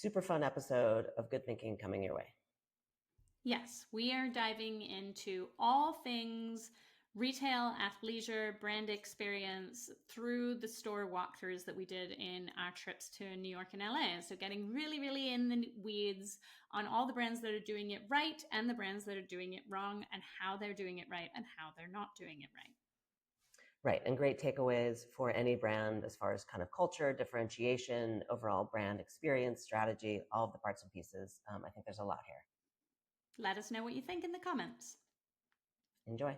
super fun episode of Good Thinking coming your way. Yes, we are diving into all things retail, athleisure, brand experience through the store walkthroughs that we did in our trips to New York and LA. So getting really, really in the weeds on all the brands that are doing it right and the brands that are doing it wrong and how they're doing it right and how they're not doing it right. Right, and great takeaways for any brand as far as kind of culture, differentiation, overall brand experience, strategy, all of the parts and pieces. I think there's a lot here. Let us know what you think in the comments. Enjoy.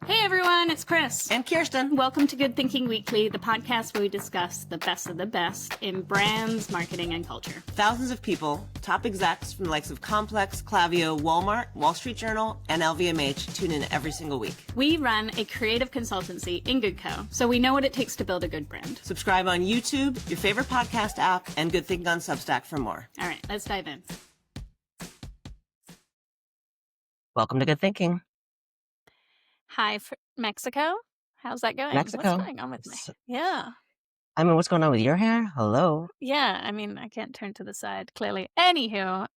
Hey everyone, it's Chris. And Kirsten. Welcome to Good Thinking Weekly, the podcast where we discuss the best of the best in brands, marketing, and culture. Thousands of people, top execs from the likes of Complex, Klaviyo, Walmart, Wall Street Journal, and LVMH tune in every single week. We run a creative consultancy in GoodCo, so we know what it takes to build a good brand. Subscribe on YouTube, your favorite podcast app, and Good Thinking on Substack for more. All right, let's dive in. Welcome to Good Thinking. Hi, Mexico. How's that going? Mexico. What's going on with me? Yeah. I mean, what's going on with your hair? Hello. Yeah, I mean, I can't turn to the side, clearly. Anywho,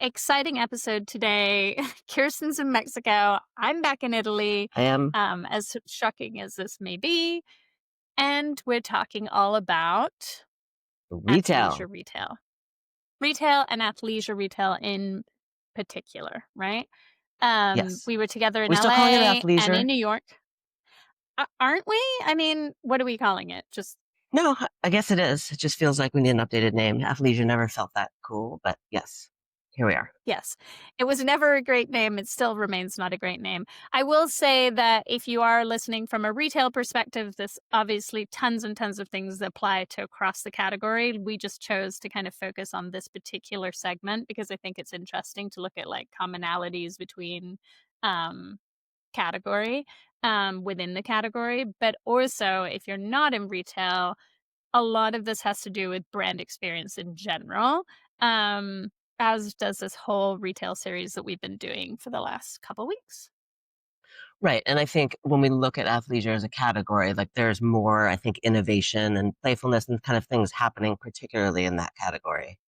exciting episode today. Kirsten's in Mexico. I'm back in Italy. I am. As shocking as this may be. And we're talking all about Retail. Athleisure retail. Retail and athleisure retail in particular, right? Yes. We were together in We LA still calling it athleisure? and in New York. Aren't we? I mean, what are we calling it? Just No, I guess it is. It just feels like we need an updated name. Athleisure never felt that cool, but yes, here we are. Yes. It was never a great name. It still remains not a great name. I will say that if you are listening from a retail perspective, there's obviously tons and tons of things that apply to across the category. We just chose to kind of focus on this particular segment because I think it's interesting to look at like commonalities between category within the category. But also, if you're not in retail, a lot of this has to do with brand experience in general. As does this whole retail series that we've been doing for the last couple weeks. Right. And I think when we look at athleisure as a category, like there's more, I think, innovation and playfulness and kind of things happening, particularly in that category.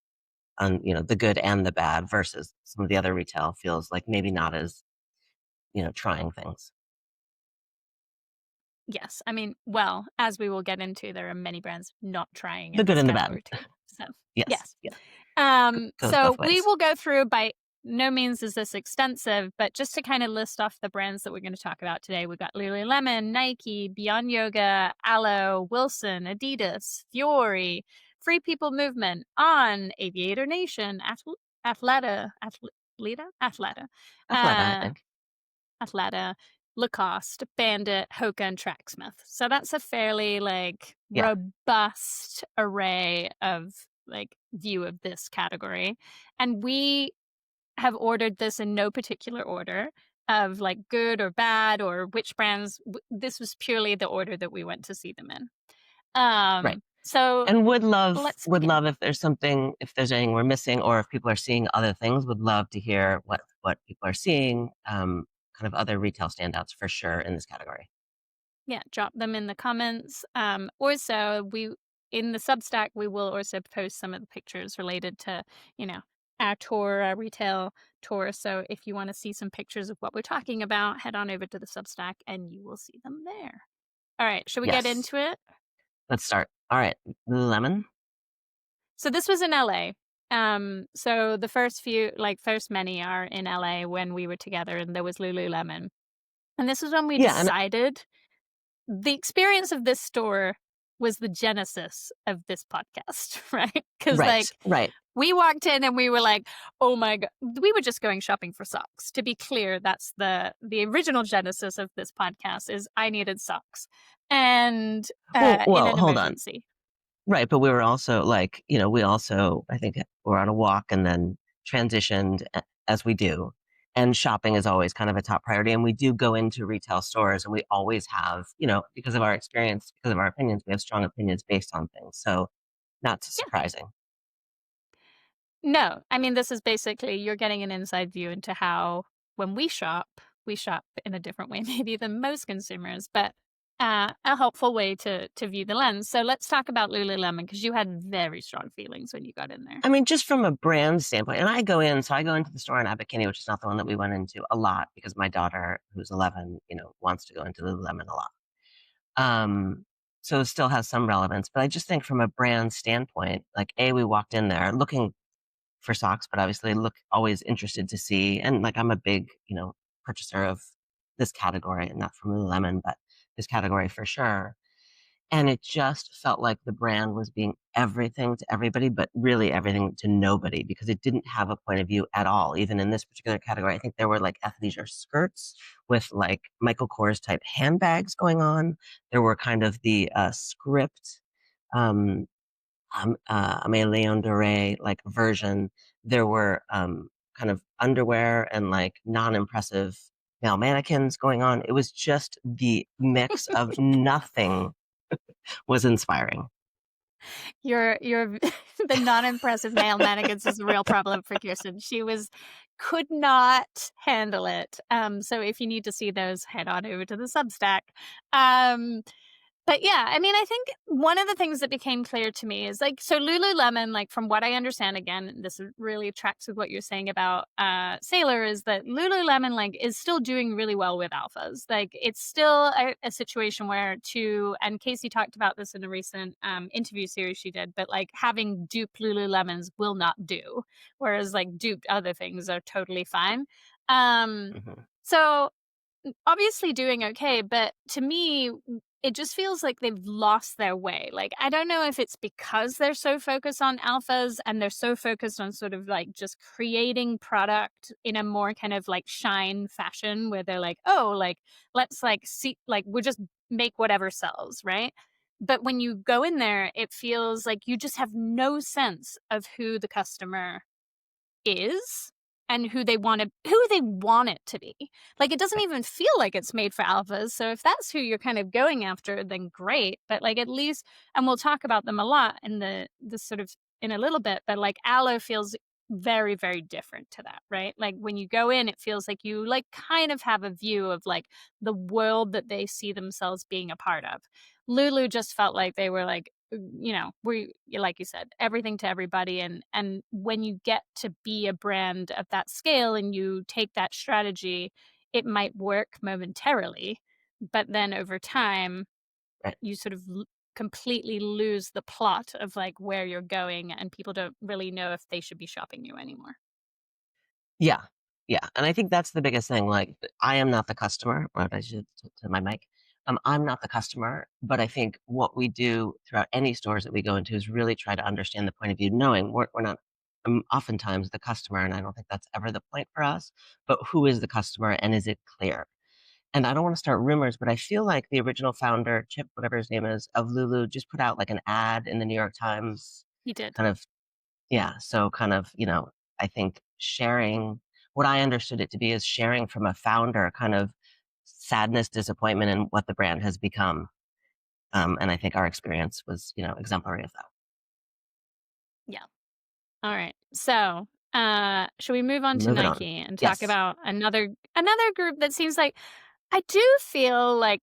On, the good and the bad versus some of the other retail feels like maybe not as, trying things. Yes. I mean, well, as we will get into, there are many brands not trying The good and the bad. Too, so, yes. So we will go through, by no means is this extensive, but just to kind of list off the brands that we're going to talk about today. We've got Lululemon, Nike, Beyond Yoga, Alo, Wilson, ADIDAS, Vuori, Free People Movement, On, Aviator Nation, ATHLETA, I think. ATHLETA, Lacoste, BANDIT, Hoka, and Tracksmith. So that's a fairly robust array of view of this category. And we have ordered this in no particular order of good or bad or which brands. This was purely the order that we went to see them in. Right. So, and would love if there's anything we're missing, or if people are seeing other things, would love to hear what people are seeing, kind of other retail standouts for sure in this category. Yeah, drop them in the comments. Also, in the Substack, we will also post some of the pictures related to, our tour, our retail tour. So if you want to see some pictures of what we're talking about, head on over to the Substack and you will see them there. All right, should we get into it? Let's start. All right, Lululemon. So this was in LA. So the first many are in LA when we were together, and there was Lululemon. And this was when we decided the experience of this store was the genesis of this podcast, right? Because we walked in and we were like, oh my God, we were just going shopping for socks. To be clear, that's the original genesis of this podcast is I needed socks. And in an emergency. Right, but we were also I think we're on a walk and then transitioned as we do. And shopping is always kind of a top priority. And we do go into retail stores and we always have, because of our experience, because of our opinions, we have strong opinions based on things. So not surprising. No, I mean, this is basically, you're getting an inside view into how when we shop in a different way maybe than most consumers, but a helpful way to view the lens. So let's talk about Lululemon, because you had very strong feelings when you got in there. I mean, just from a brand standpoint, and I go into the store in Abercrombie, which is not the one that we went into a lot because my daughter, who's 11, wants to go into Lululemon a lot. So it still has some relevance, but I just think from a brand standpoint, like we walked in there looking for socks, but obviously always interested to see, and like I'm a big, purchaser of this category, and not from Lululemon, but this category for sure. And it just felt like the brand was being everything to everybody, but really everything to nobody, because it didn't have a point of view at all. Even in this particular category, I think there were like athleisure skirts with like Michael Kors type handbags going on. There were kind of the script, Leon Dore like version. There were kind of underwear and like non-impressive male mannequins going on. It was just the mix of nothing was inspiring. Your the non-impressive male mannequins is a real problem for Kirsten. She could not handle it. So if you need to see those, head on over to the Substack. But yeah, I mean, I think one of the things that became clear to me is like, so Lululemon, like from what I understand, again, this really tracks with what you're saying about Sailor, is that Lululemon like is still doing really well with alphas. Like it's still a situation where and Casey talked about this in a recent interview series she did, but like having dupe Lululemons will not do, whereas like duped other things are totally fine. So obviously doing okay, but to me, it just feels like they've lost their way. Like, I don't know if it's because they're so focused on alphas and they're so focused on sort of like just creating product in a more kind of like shine fashion where they're like, oh, like, let's like see, like, we'll just make whatever sells, right? But when you go in there, it feels like you just have no sense of who the customer is and who they want it to be. Like it doesn't even feel like it's made for alphas. So if that's who you're kind of going after, then great. But like at least, and we'll talk about them a lot in the sort of in a little bit, but like Aloe feels very, very different to that, right? Like when you go in, it feels like you like kind of have a view of like the world that they see themselves being a part of. Lulu just felt like they were like, we, like you said, everything to everybody. And when you get to be a brand of that scale and you take that strategy, it might work momentarily, but then over time, Right. you sort of completely lose the plot of like where you're going, and people don't really know if they should be shopping you anymore. Yeah. Yeah. And I think that's the biggest thing. Like, I am not the customer, or I should to my mic. I'm not the customer, but I think what we do throughout any stores that we go into is really try to understand the point of view, knowing we're not oftentimes the customer, and I don't think that's ever the point for us, but who is the customer and is it clear? And I don't want to start rumors, but I feel like the original founder, Chip, whatever his name is, of Lulu, just put out like an ad in the New York Times, He did. kind of, yeah. So kind of, I think sharing what I understood it to be is sharing from a founder, kind of sadness, disappointment in what the brand has become. And I think our experience was, exemplary of that. Yeah. All right. So, should we move on to Moving on. Nike and talk Yes. about another group that seems like, I do feel like,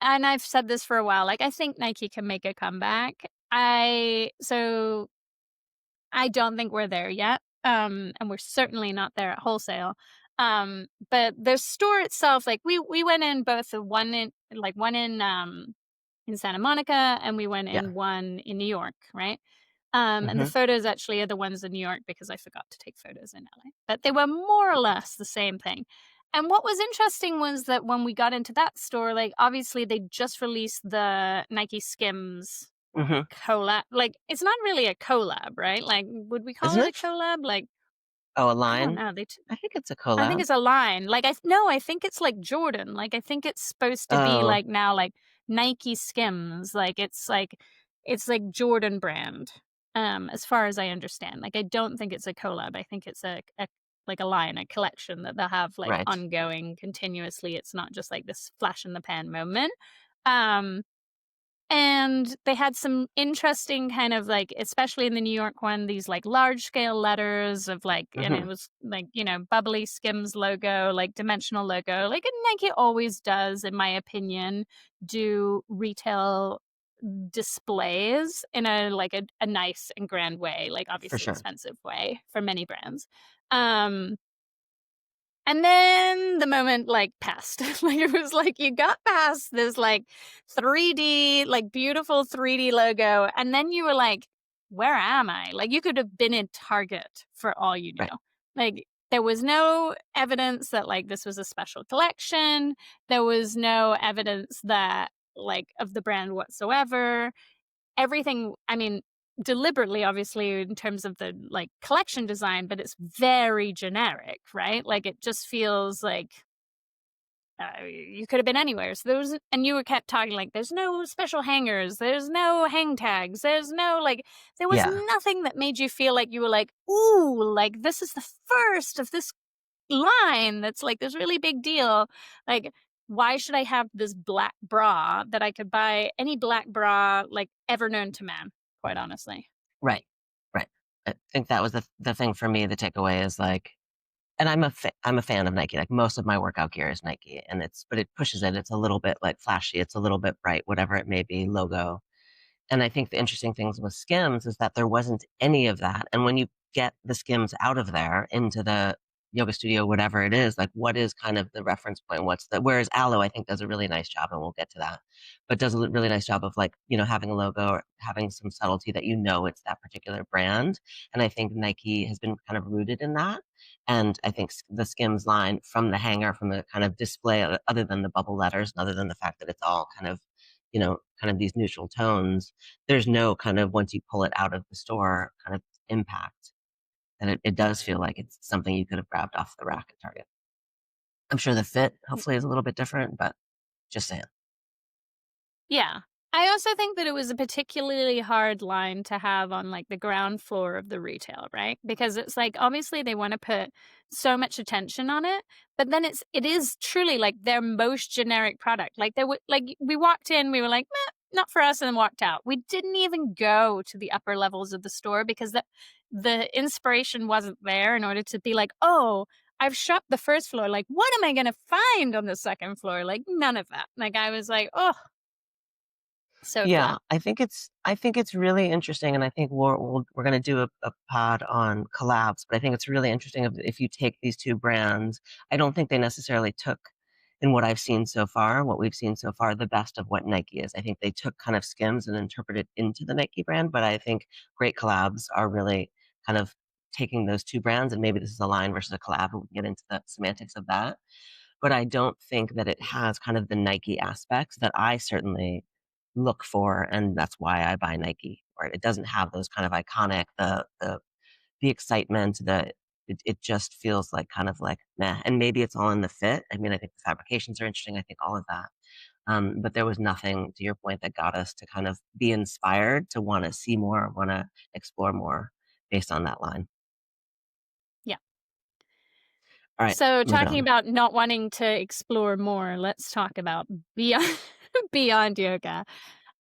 and I've said this for a while, like I think Nike can make a comeback. So I don't think we're there yet. And we're certainly not there at wholesale. But the store itself, like we went in both one in Santa Monica, and we went in one in New York, right? And the photos actually are the ones in New York because I forgot to take photos in LA. But they were more or less the same thing. And what was interesting was that when we got into that store, like obviously they just released the Nike Skims collab. Like it's not really a collab, right? Like would we call Isn't it a it? collab? Like Oh, a I don't line? know. I think it's a I think collab. it's a line. Like I think it's like Jordan. Like I think it's supposed to be Oh, like now like Nike Skims. Like it's like Jordan brand. As far as I understand. Like I don't think it's a collab. I think it's a like a line, a collection that they'll have like right. ongoing continuously. It's not just like this flash in the pan moment. Um And they had some interesting kind of like, especially in the New York one, these like large scale letters of like, and it was like, bubbly Skims logo, like dimensional logo, like Nike always does, in my opinion, do retail displays in a like a nice and grand way, like For obviously sure. expensive way for many brands. And then the moment like passed. Like it was like you got past this like 3D, like beautiful 3D logo, and then you were like, where am I? Like you could have been in Target for all you Right. knew. Like there was no evidence that like this was a special collection. There was no evidence that like of the brand whatsoever. Everything, I mean, deliberately, obviously, in terms of the like collection design, but it's very generic, right? Like it just feels like you could have been anywhere. So there was, and you were kept talking like, there's no special hangers, there's no hang tags, there's no like, there was Yeah. nothing that made you feel like you were like, ooh, like this is the first of this line that's like this really big deal. Like, why should I have this black bra that I could buy any black bra like ever known to man, quite honestly? Right. Right. I think that was the thing for me. The takeaway is like, and I'm a fan of Nike. Like most of my workout gear is Nike, and but it pushes it. It's a little bit like flashy. It's a little bit bright, whatever it may be, logo. And I think the interesting things with Skims is that there wasn't any of that. And when you get the Skims out of there into the yoga studio, whatever it is, like what is kind of the reference point? Whereas Aloe, I think, does a really nice job, and we'll get to that, but does a really nice job of like, having a logo or having some subtlety that it's that particular brand. And I think Nike has been kind of rooted in that. And I think the Skims line from the hanger, from the kind of display, other than the bubble letters, and other than the fact that it's all kind of kind of these neutral tones, there's no kind of, once you pull it out of the store, kind of impact. And it does feel like it's something you could have grabbed off the rack at Target. I'm sure the fit hopefully is a little bit different, but just saying. Yeah. I also think that it was a particularly hard line to have on like the ground floor of the retail, right? Because it's like obviously they want to put so much attention on it, but then it is truly like their most generic product. Like we walked in, we were like, meh, not for us, and then walked out. We didn't even go to the upper levels of the store because the inspiration wasn't there in order to be like, oh, I've shopped the first floor. Like, what am I going to find on the second floor? Like, none of that. Like, I was like, oh, so Yeah, flat. I think it's really interesting, and I think we're going to do a pod on collabs. But I think it's really interesting if you take these two brands. I don't think they necessarily took, in what I've seen so far, what we've seen so far, the best of what Nike is. I think they took kind of Skims and interpreted into the Nike brand. But I think great collabs are really kind of taking those two brands, and maybe this is a line versus a collab. We can get into the semantics of that. But I don't think that it has kind of the Nike aspects that I certainly look for, and that's why I buy Nike. Or it doesn't have those kind of iconic, the excitement, it just feels like kind of like meh. And maybe it's all in the fit. I mean, I think the fabrications are interesting. I think all of that. But there was nothing, to your point, that got us to kind of be inspired to want to see more, want to explore more based on that line. Yeah. All right, So moving talking on. about not wanting to explore more, let's talk about beyond beyond yoga.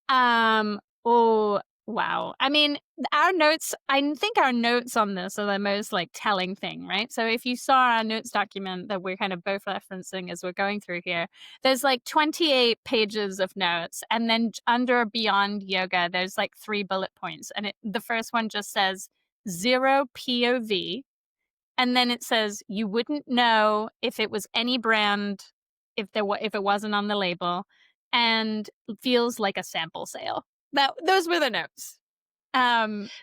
Oh wow. I mean, our notes, I think our notes on this are the most like telling thing, right? So if you saw our notes document that we're kind of both referencing as we're going through here, there's like 28 pages of notes, and then under beyond yoga there's like 3 bullet points, and the first one just says 0 POV. And then it says you wouldn't know if it was any brand if it wasn't on the label, and feels like a sample sale. Those were the notes.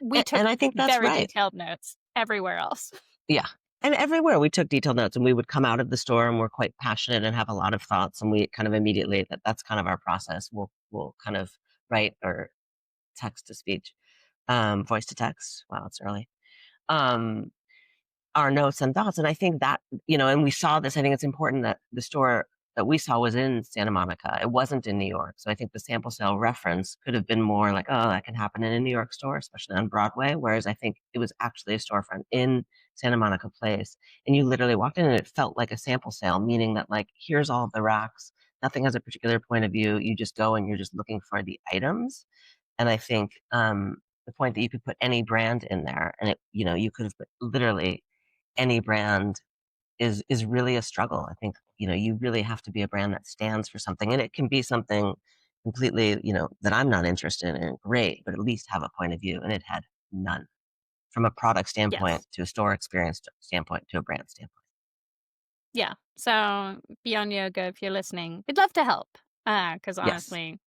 We took And I think that's very right. detailed notes everywhere else. Yeah. And everywhere we took detailed notes, and we would come out of the store and we're quite passionate and have a lot of thoughts. And we kind of immediately, that's kind of our process. We'll kind of write or text to speech, voice to text. Wow, it's early. Um, our notes and thoughts. And I think that, and we saw this, I think it's important that the store that we saw was in Santa Monica. It wasn't in New York. So I think the sample sale reference could have been more like, oh, that can happen in a New York store, especially on Broadway. Whereas I think it was actually a storefront in Santa Monica Place. And you literally walked in and it felt like a sample sale, meaning that like, here's all the racks nothing has a particular point of view. You just go and you're just looking for the items. And I think the point that you could put any brand in there, and you could have put literally any brand is really a struggle. I think you really have to be a brand that stands for something, and it can be something completely that I'm not interested in. Great, but at least have a point of view, and it had none from a product standpoint Yes. to a store experience standpoint to a brand standpoint. Yeah. So Beyond Yoga, if you're listening, we'd love to help. Because Yes. honestly,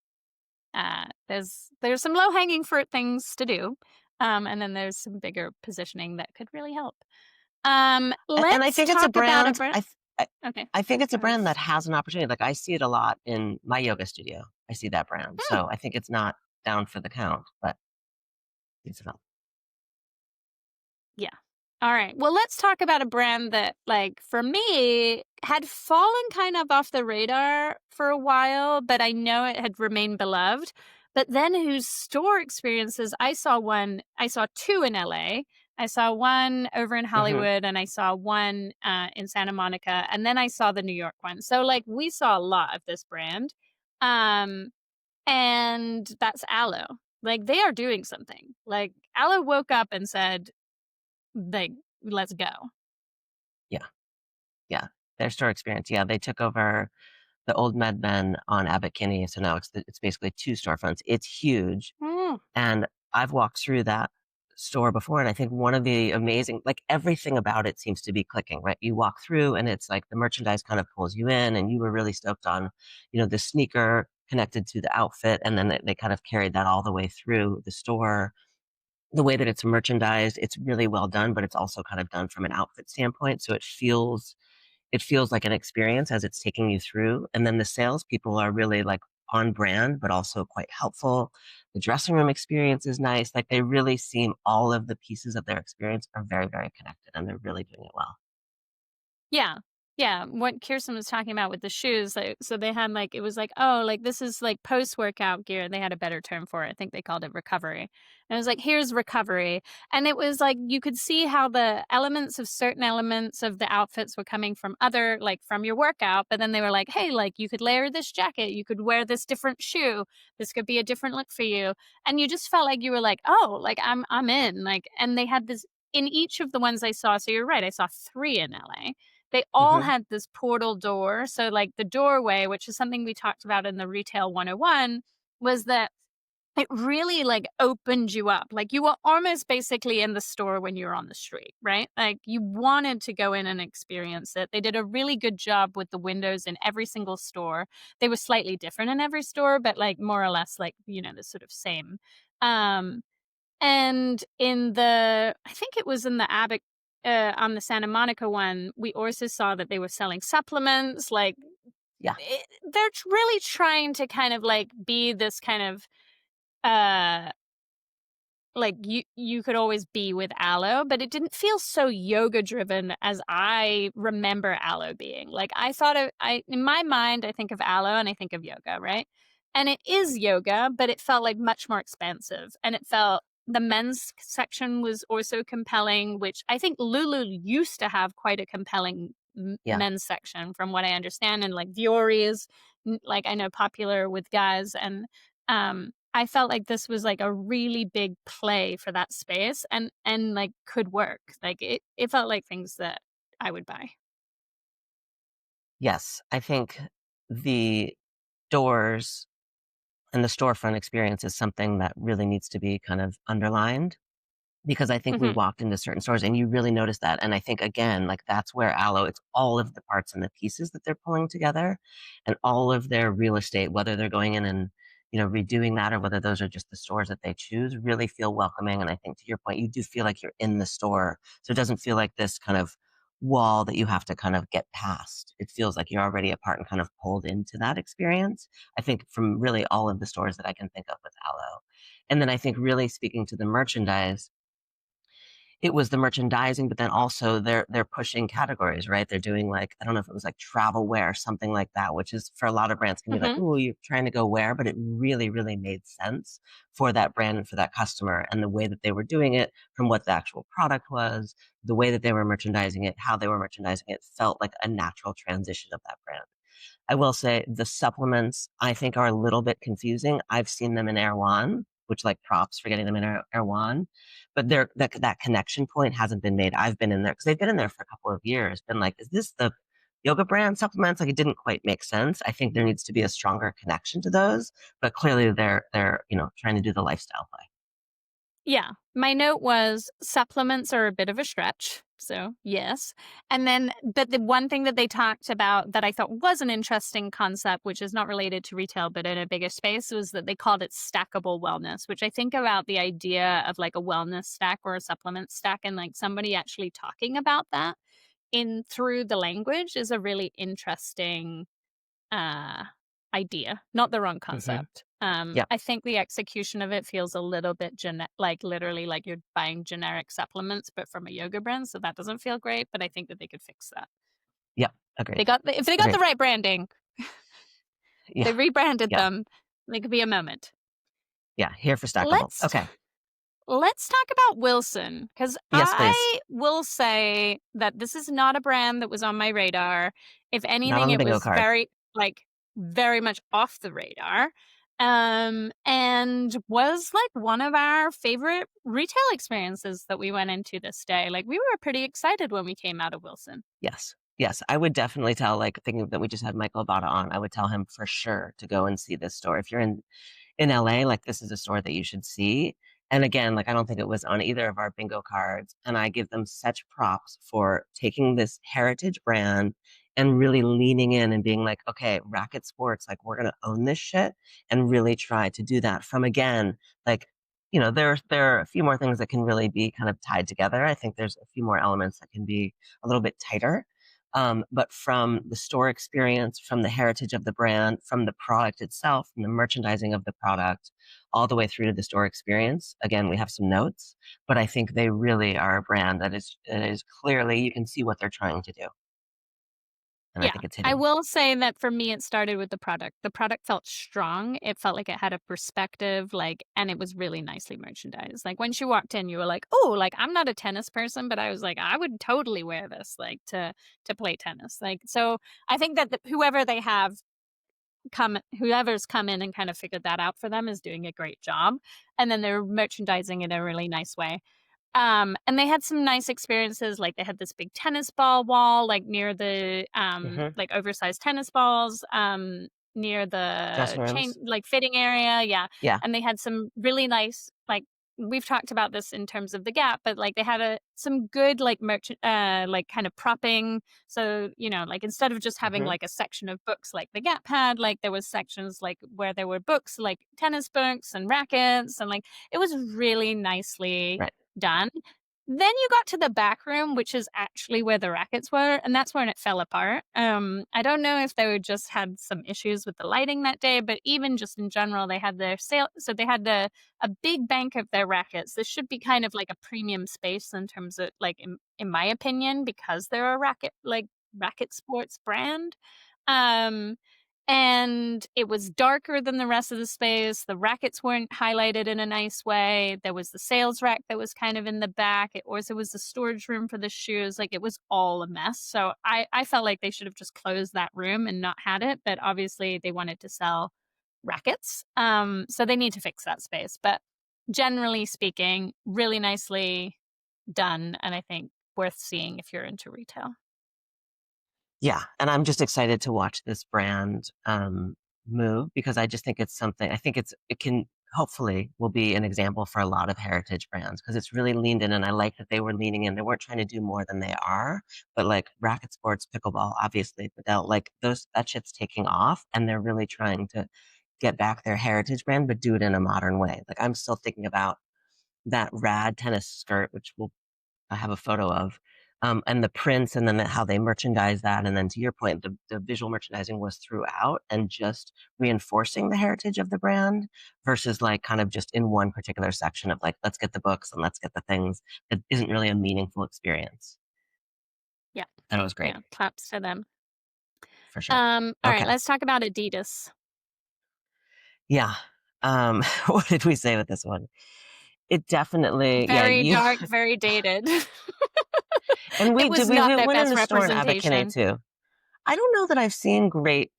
there's some low hanging fruit things to do. And then there's some bigger positioning that could really help. And I Let's think it's a talk about a brand. brand. Okay. I think it's a Go ahead. brand that has an opportunity. Like I see it a lot in my yoga studio. I see that brand. Hmm. So I think it's not down for the count, but it's not. Yeah. All right. Well, let's talk about a brand that, like, for me, had fallen kind of off the radar for a while, but I know it had remained beloved. But then whose store experiences, I saw two in LA. I saw one over in Hmm. Hollywood and I saw one in Santa Monica. And then I saw the New York one. So, like, we saw a lot of this brand. Um, and that's Aloe. Like, they are doing something. Like, Aloe woke up and said, like, let's go. Yeah. Yeah. Their store experience. Yeah. They took over the old MedMen on Abbot Kinney. So now it's basically two storefronts. It's huge. Mm. And I've walked through that store before. And I think one of the amazing, like everything about it seems to be clicking, right? You walk through and it's like the merchandise kind of pulls you in, and you were really stoked on, the sneaker connected to the outfit. And then they kind of carried that all the way through the store. The way that it's merchandised, it's really well done, but it's also kind of done from an outfit standpoint. So it feels like an experience as it's taking you through. And then the salespeople are really like on brand, but also quite helpful. The dressing room experience is nice. Like they really seem all of the pieces of their experience are very, very connected, and they're really doing it well. Yeah. Yeah. What Kirsten was talking about with the shoes, like, so they had like, it was like, oh, like this is like post workout gear. They had a better term for it. I think they called it recovery. And it was like, here's recovery. And it was like, you could see how the certain elements of the outfits were coming from like from your workout. But then they were like, hey, like you could layer this jacket. You could wear this different shoe. This could be a different look for you. And you just felt like you were like, oh, like I'm in. Like, and they had this in each of the ones I saw. So you're right. I saw 3 in LA. They all Hmm. had this portal door. So, like the doorway, which is something we talked about in the Retail 101, was that it really like opened you up. Like you were almost basically in the store when you were on the street, right? Like you wanted to go in and experience it. They did a really good job with the windows in every single store. They were slightly different in every store, but like more or less like, the sort of same. Um, and I think it was in the Abbott, on the Santa Monica one, we also saw that they were selling supplements. Like, Yeah. they're really trying to kind of like be this kind of, uh, like you could always be with Aloe, but it didn't feel so yoga driven as I remember Aloe being. Like I thought in my mind, I think of Aloe and I think of yoga, right? And it is yoga, but it felt like much more expansive. And it felt the men's section was also compelling, which I think Lulu used to have quite a compelling Yeah. men's section from what I understand. And like Vuori is like I know popular with guys, and I felt like this was like a really big play for that space and like could work. Like it felt like things that I would buy. Yes. I think the doors and the storefront experience is something that really needs to be kind of underlined. Because I think we Hmm. walked into certain stores and you really notice that, and I think, again, like, that's where Aloe it's all of the parts and the pieces that they're pulling together, and all of their real estate, whether they're going in and, redoing that or whether those are just the stores that they choose, really feel welcoming, and I think to your point, you do feel like you're in the store, so it doesn't feel like this kind of wall that you have to kind of get past. It feels like you're already a part and kind of pulled into that experience, I think from really all of the stores that I can think of with Aloe. And then I think really speaking to the merchandise, it was the merchandising, but then also they're pushing categories, right? They're doing like, I don't know if it was like travel wear, something like that, which is for a lot of brands can be like, Hmm. oh, you're trying to go wear, but it really, really made sense for that brand and for that customer. And the way that they were doing it, from what the actual product was, the way that they were merchandising it, how they were merchandising it, felt like a natural transition of that brand. I will say the supplements I think are a little bit confusing. I've seen them in Erewhon, which like props for getting them in Erewhon, but that connection point hasn't been made. I've been in there because they've been in there for a couple of years. Been like, is this the yoga brand supplements? Like it didn't quite make sense. I think there needs to be a stronger connection to those, but clearly they're trying to do the lifestyle play. Yeah. My note was supplements are a bit of a stretch. So, yes. And then, but the one thing that they talked about that I thought was an interesting concept, which is not related to retail, but in a bigger space, was that they called it stackable wellness, which I think about the idea of like a wellness stack or a supplement stack, and like somebody actually talking about that through the language is a really interesting idea, not the wrong concept. Yeah. I think the execution of it feels a little bit like literally like you're buying generic supplements, but from a yoga brand. So that doesn't feel great, but I think that they could fix that. Yeah. Agreed. If they got the right branding, Yeah. they rebranded Yeah. them, they could be a moment. Yeah. Here for stackable. Okay. Let's talk about Wilson, because Yes, please. I will say that this is not a brand that was on my radar. If Not on anything, the it bingo was card. very much off the radar. And was like one of our favorite retail experiences that we went into this day. Like we were pretty excited when we came out of Wilson. Yes. Yes. I would definitely tell, like thinking that we just had Michael Abata on, I would tell him for sure to go and see this store. If you're in LA, like this is a store that you should see. And again, like I don't think it was on either of our bingo cards. And I give them such props for taking this heritage brand and really leaning in and being like, okay, racket sports, like we're gonna own this shit and really try to do that from again, like, there are a few more things that can really be kind of tied together. I think there's a few more elements that can be a little bit tighter. But from the store experience, from the heritage of the brand, from the product itself, from the merchandising of the product, all the way through to the store experience. Again, we have some notes, but I think they really are a brand that is clearly, you can see what they're trying to do. And I think it's hitting. I will say that for me, it started with the product. The product felt strong. It felt like it had a perspective, and it was really nicely merchandised. Like once you walked in, you were like, oh, like I'm not a tennis person, but I was like, I would totally wear this, like to play tennis. Like, so I think that whoever's come in and kind of figured that out for them is doing a great job. And then they're merchandising in a really nice way. And they had some nice experiences. Like they had this big tennis ball wall, like near the like oversized tennis balls, near the chain, like fitting area. Yeah. Yeah. And they had some really nice, like we've talked about this in terms of the Gap, but like they had some good like like kind of propping. So, like instead of just having like a section of books like the Gap had, like there was sections like where there were books, like tennis books and rackets, and like it was really nicely done. Then you got to the back room, which is actually where the rackets were, and that's when it fell apart. I don't know if they just had some issues with the lighting that day, but even just in general, they had their sale. So they had a big bank of their rackets. This should be kind of like a premium space in terms of like, in my opinion, because they're a racket sports brand. And it was darker than the rest of the space. The rackets weren't highlighted in a nice way. There was the sales rack that was kind of in the back. It also was the storage room for the shoes. Like it was all a mess. So I felt like they should have just closed that room and not had it. But obviously they wanted to sell rackets. So they need to fix that space. But generally speaking, really nicely done. And I think worth seeing if you're into retail. Yeah. And I'm just excited to watch this brand move, because I just think it's something, I think it can hopefully will be an example for a lot of heritage brands, because it's really leaned in, and I like that they were leaning in. They weren't trying to do more than they are, but like racket sports, pickleball, obviously, Padel, like that shit's taking off, and they're really trying to get back their heritage brand, but do it in a modern way. Like I'm still thinking about that rad tennis skirt, which I have a photo of, and the prints, and then how they merchandise that. And then to your point, the visual merchandising was throughout and just reinforcing the heritage of the brand versus like kind of just in one particular section of like, let's get the books and let's get the things. That isn't really a meaningful experience. Yeah. And it was great. Yeah, claps to them. For sure. All right, let's talk about ADIDAS. Yeah. What did we say with this one? It definitely very dark, very dated. And we it was went not their in best the store in Abercrombie too. I don't know that I've seen great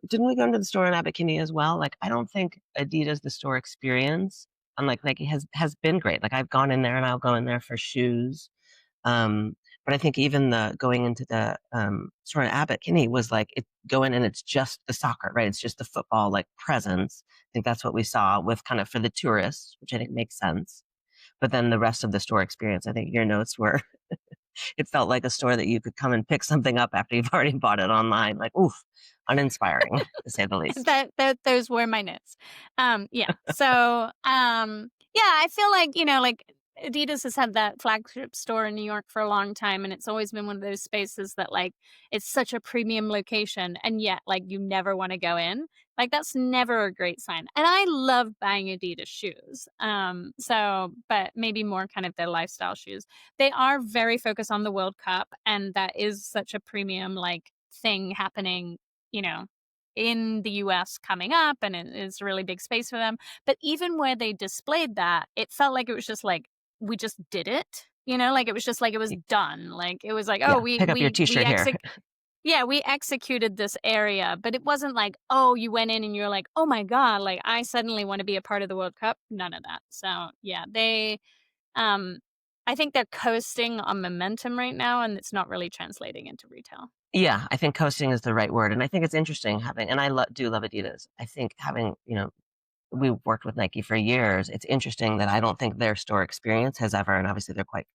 didn't we go into the store in Abercrombie as well? Like, I don't think Adidas, the store experience, unlike Nike, has been great. Like, I've gone in there and I'll go in there for shoes. But I think even the going into the store in Abercrombie was like, it go in and it's just the soccer, right? It's just the football like presence. I think that's what we saw with kind of for the tourists, which I think makes sense. But then the rest of the store experience, I think your notes were, it felt like a store that you could come and pick something up after you've already bought it online. Like, oof, uninspiring to say the least. Those were my notes. Yeah. So, yeah, I feel like, like Adidas has had that flagship store in New York for a long time, and it's always been one of those spaces that like it's such a premium location, and yet like you never want to go in. Like that's never a great sign. And I love buying Adidas shoes. But maybe more kind of their lifestyle shoes. They are very focused on the World Cup, and that is such a premium like thing happening, in the US coming up, and it is a really big space for them. But even where they displayed that, it felt like it was just like, we just did it, like it was just like it was done. Like it was like, oh, we pick up your t-shirt here. Yeah, we executed this area, but it wasn't like, oh, you went in and you're like, oh my God, like I suddenly want to be a part of the World Cup. None of that. So yeah, I think they're coasting on momentum right now, and it's not really translating into retail. Yeah, I think coasting is the right word. And I think it's interesting having, and I do love Adidas. I think having, we've worked with Nike for years. It's interesting that I don't think their store experience has ever, and obviously they're quite,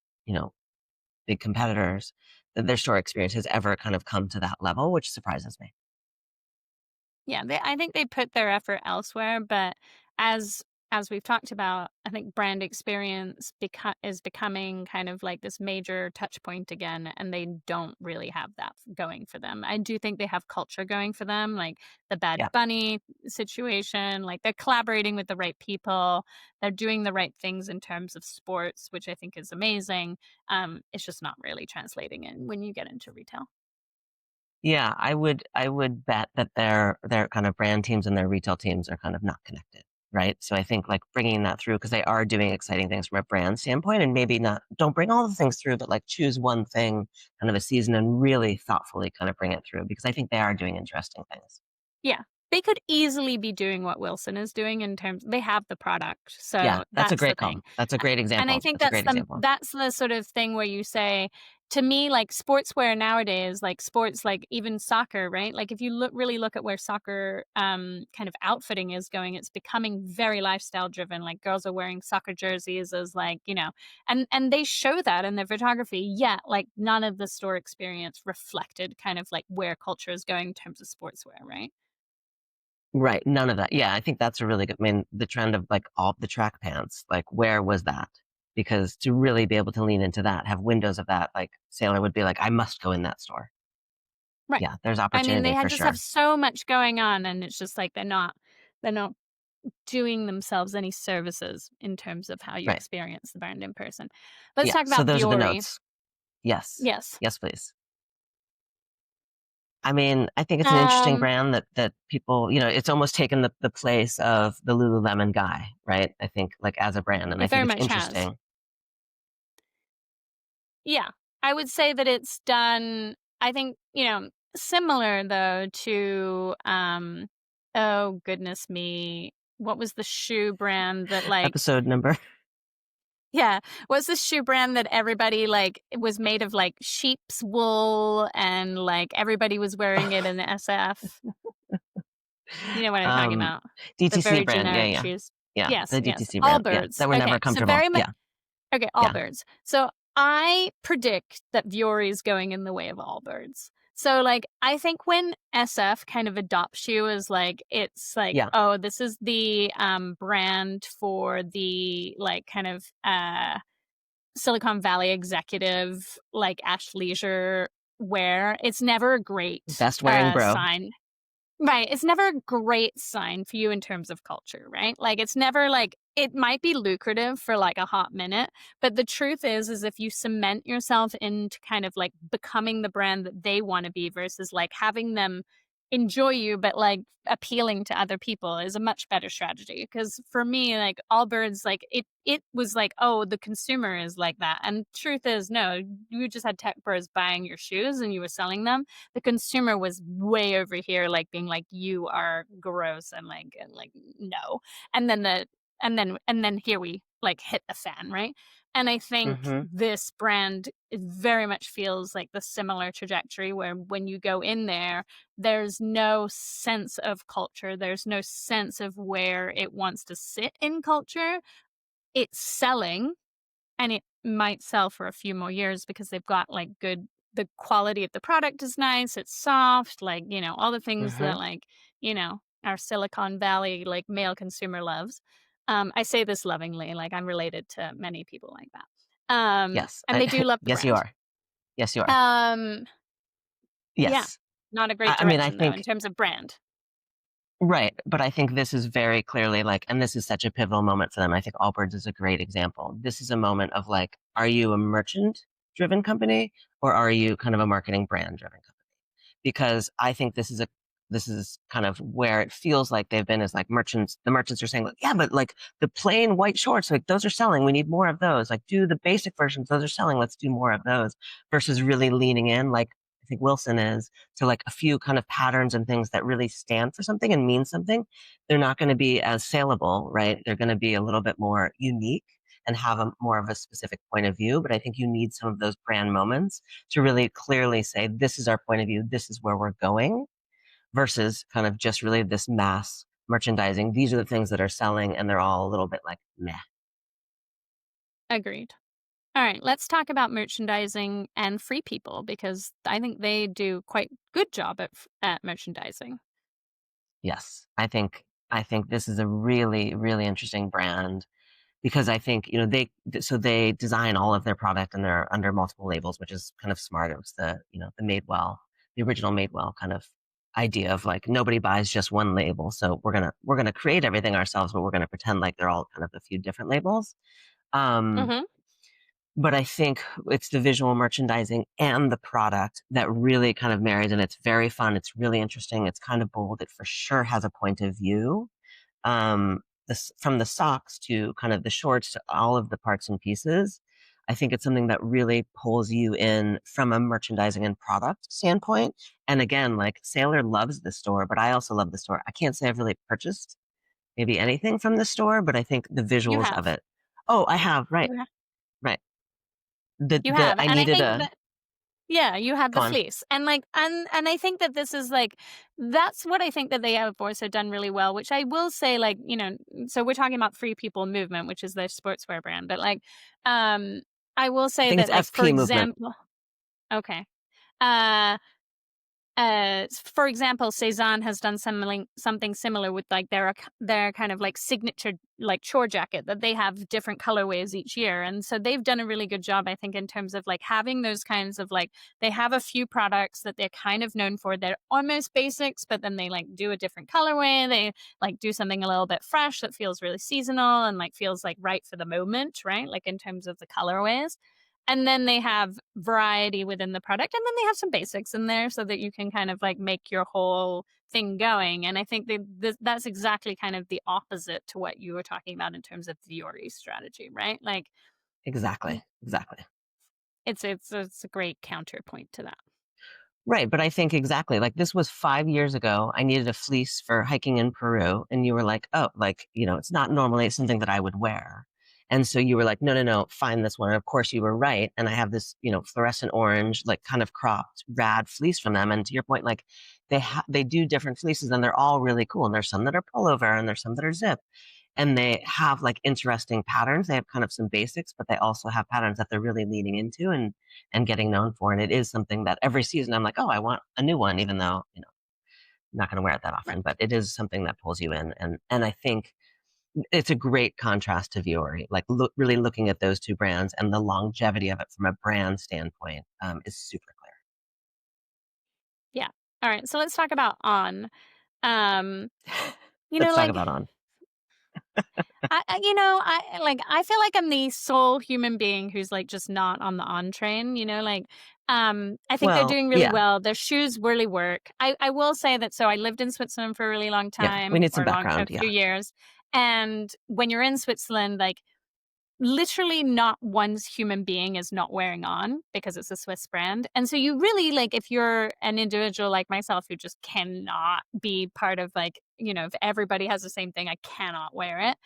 big competitors, that their store experience has ever kind of come to that level, which surprises me. Yeah, I think they put their effort elsewhere, but as we've talked about, I think brand experience is becoming kind of like this major touch point again, and they don't really have that going for them. I do think they have culture going for them, like the Bad Bunny situation, like they're collaborating with the right people, they're doing the right things in terms of sports, which I think is amazing. It's just not really translating in when you get into retail. Yeah, I would bet that their kind of brand teams and their retail teams are kind of not connected. Right. So I think like bringing that through, because they are doing exciting things from a brand standpoint, and maybe don't bring all the things through, but like choose one thing kind of a season and really thoughtfully kind of bring it through, because I think they are doing interesting things. Yeah. They could easily be doing what Wilson is doing in terms, they have the product. So yeah, that's a great call. That's a great example. And I think that's the sort of thing where you say, to me, like sportswear nowadays, like sports, like even soccer, right? Like if you really look at where soccer kind of outfitting is going, it's becoming very lifestyle driven. Like girls are wearing soccer jerseys as like, and they show that in their photography. Yet like none of the store experience reflected kind of like where culture is going in terms of sportswear, right? Right. None of that. Yeah, I think that's a really good, the trend of like all the track pants, like where was that? Because to really be able to lean into that, have windows of that, like Sailor would be like, I must go in that store. Right. Yeah, there's opportunity. They for just sure. have so much going on, and it's just like they're not doing themselves any services in terms of how you experience the brand in person. Let's talk about so those Vuori. are the notes. Yes. Yes, please. I think it's an interesting brand that people, it's almost taken the place of the Lululemon guy, right? I think like as a brand, and I think it's interesting. Has. Yeah, I would say that it's done, I think, similar though to, oh goodness me, what was the shoe brand that like episode number? Yeah. What's the shoe brand that everybody like it was made of like sheep's wool, and like everybody was wearing it in the SF? You know what I'm talking about? DTC brand. Yeah. Shoes. Yeah. Yes. The DTC brand. Allbirds. That were never comfortable. Okay. Allbirds. So I predict that Vuori is going in the way of Allbirds. So like I think when SF kind of adopts you as like it's like oh, this is the brand for the like kind of Silicon Valley executive like athleisure wear, it's never a great best wearing bro sign. Right. It's never a great sign for you in terms of culture, right? Like it's never like, it might be lucrative for like a hot minute, but the truth is if you cement yourself into kind of like becoming the brand that they want to be versus like having them enjoy you, but like appealing to other people is a much better strategy. Because for me, like Allbirds, like it was like, oh, the consumer is like that. And truth is, no, you just had tech bros buying your shoes and you were selling them. The consumer was way over here, like being like, you are gross and like no. And then here we like hit the fan, right? And I think this brand very much feels like the similar trajectory where when you go in there, there's no sense of culture. There's no sense of where it wants to sit in culture. It's selling, and it might sell for a few more years because they've got like the quality of the product is nice. It's soft, like, you know, all the things that like, you know, our Silicon Valley like male consumer loves. I say this lovingly, like I'm related to many people like that. Yes. And they do love the Yes, you brand. are. Yes, you are. Yeah, Yes. not a great I mean, I direction though in think terms of brand. right, but I think this is very clearly like, and this is such a pivotal moment for them. I think Allbirds is a great example. This is a moment of like, are you a merchant-driven company or are you kind of a marketing brand-driven company? Because I think this is kind of where it feels like they've been as like merchants. The merchants are saying like, yeah, but like the plain white shorts, like those are selling. We need more of those. Like do the basic versions. Those are selling. Let's do more of those versus really leaning in like I think Wilson is to like a few kind of patterns and things that really stand for something and mean something. They're not going to be as saleable, right? They're going to be a little bit more unique and have a more of a specific point of view. But I think you need some of those brand moments to really clearly say, this is our point of view. This is where we're going versus kind of just really this mass merchandising. These are the things that are selling and they're all a little bit like meh. Agreed. All right, let's talk about merchandising and Free People because I think they do quite good job at merchandising. Yes. I think this is a really, really interesting brand because I think, you know, they design all of their product and they're under multiple labels, which is kind of smart. It was the, you know, the original Madewell kind of idea of like nobody buys just one label. So we're gonna create everything ourselves, but we're gonna pretend like they're all kind of a few different labels. Um, Mm-hmm. but I think it's the visual merchandising and the product that really kind of marries, and it's very fun. It's really interesting. It's kind of bold. It for sure has a point of view. Um, from the socks to kind of the shorts to all of the parts and pieces. I think it's something that really pulls you in from a merchandising and product standpoint. And again, like Sailor loves the store, but I also love the store. I can't say I've really purchased maybe anything from the store, but I think the You visuals of have. it. Oh, I have. Right. You have. Right. You have. I And I needed think a, that yeah, you have go the on. fleece. And like and I think that this is like that's what I think that they have also done really well, which I will say like, you know, so we're talking about Free People Movement, which is their sportswear brand, but like I will I say think that it's like for FP movement. example, okay. Uh for example, Cezanne has done something similar with like their kind of like signature like chore jacket that they have different colorways each year, and so they've done a really good job, I think, in terms of like having those kinds of like they have a few products that they're kind of known for. They're almost basics, but then they like do a different colorway. They like do something a little bit fresh that feels really seasonal and like feels like right for the moment, right? Like in terms of the colorways. And then they have variety within the product, and then they have some basics in there so that you can kind of like make your whole thing going. And I think that's exactly kind of the opposite to what you were talking about in terms of Vuori's strategy, right? Like Exactly. Exactly. it's a great counterpoint to that. Right, but I think exactly like this was 5 years ago. I needed a fleece for hiking in Peru, and you were like, "Oh, like you know, it's not normally something that I would wear," and so you were like, "No, no, no, find this one." And of course, you were right. And I have this, you know, fluorescent orange, like kind of cropped, rad fleece from them. And to your point, like they do different fleeces, and they're all really cool. And there's some that are pullover, and there's some that are zip, and they have like interesting patterns. They have kind of some basics, but they also have patterns that they're really leaning into and getting known for. And it is something that every season I'm like, oh, I want a new one, even though you know I'm not going to wear it that Right. often. But it is something that pulls you in, and I think it's a great contrast to Vuori. Like really looking at those two brands and the longevity of it from a brand standpoint is super clear. Yeah. All right. So let's talk about On. Um, you Let's know, talk like about On. I feel like I'm the sole human being who's like just not on the on train, I think they're Well, doing really yeah, well. Their shoes really work. I will say that. So I lived in Switzerland for a really long yeah. We time, need or some a background. Yeah. few years. And when you're in Switzerland, like literally not one human being is not wearing on because it's a Swiss brand. And so you really like, if you're an individual like myself who just cannot be part of like, if everybody has the same thing, I cannot wear it.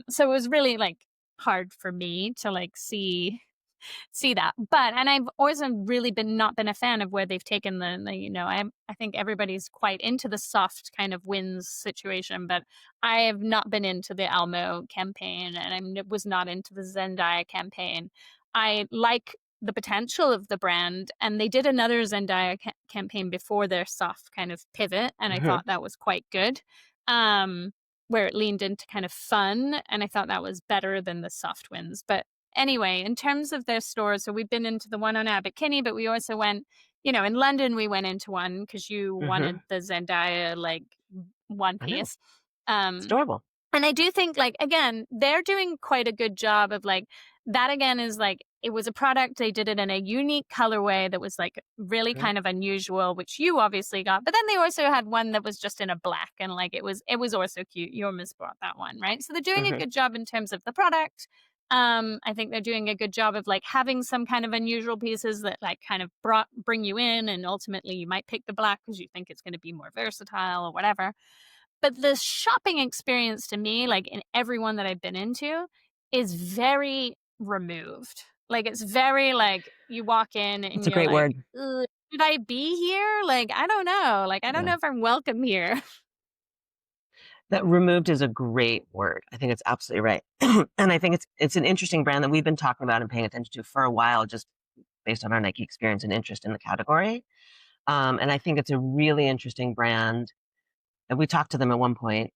So it was really like hard for me to like see that. But and I've always really not been a fan of where they've taken I think everybody's quite into the soft kind of wins situation, but I have not been into the Almo campaign, and I was not into the Zendaya campaign. I like the potential of the brand, and they did another Zendaya campaign before their soft kind of pivot, and I Hmm. thought that was quite good. Where it leaned into kind of fun, and I thought that was better than the soft wins. But anyway, in terms of their stores, so we've been into the one on Abbot Kinney, but we also went, in London, we went into one because you Hmm. wanted the Zendaya like one I know. piece. It's Um, adorable. and I do think, like, again, they're doing quite a good job of like, that again is like, it was a product, they did it in a unique colorway that was like really Hmm. kind of unusual, which you obviously got. But then they also had one that was just in a black, and like it was also cute. You almost brought that one, right? So they're doing a Hmm. good job in terms of the product. I think they're doing a good job of like having some kind of unusual pieces that like kind of bring you in, and ultimately you might pick the black because you think it's going to be more versatile or whatever. But the shopping experience to me, like in everyone that I've been into, is very removed. Like it's very like you walk in It's and a you're great like, word. "Ugh, should I be here? Like, I don't know. Like, I don't Yeah. know if I'm welcome here." That removed is a great word. I think it's absolutely right. And I think it's an interesting brand that we've been talking about and paying attention to for a while, just based on our Nike experience and interest in the category. And I think it's a really interesting brand. And we talked to them at one point.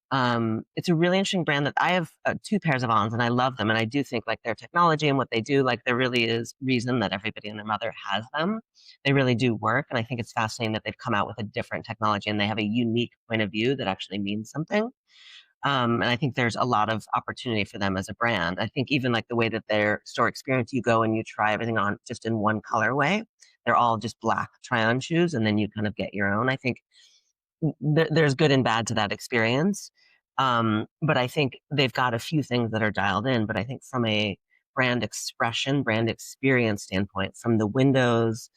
It's a really interesting brand that I have two pairs of ons and I love them. And I do think like their technology and what they do, like there really is reason that everybody and their mother has them. They really do work. And I think it's fascinating that they've come out with a different technology and they have a unique point of view that actually means something. And I think there's a lot of opportunity for them as a brand. I think even like the way that their store experience, you go and you try everything on just in one colorway. They're all just black try-on shoes, and then you kind of get your own. I think there's good and bad to that experience. But I think they've got a few things that are dialed in. But I think from a brand expression, brand experience standpoint, from the windows,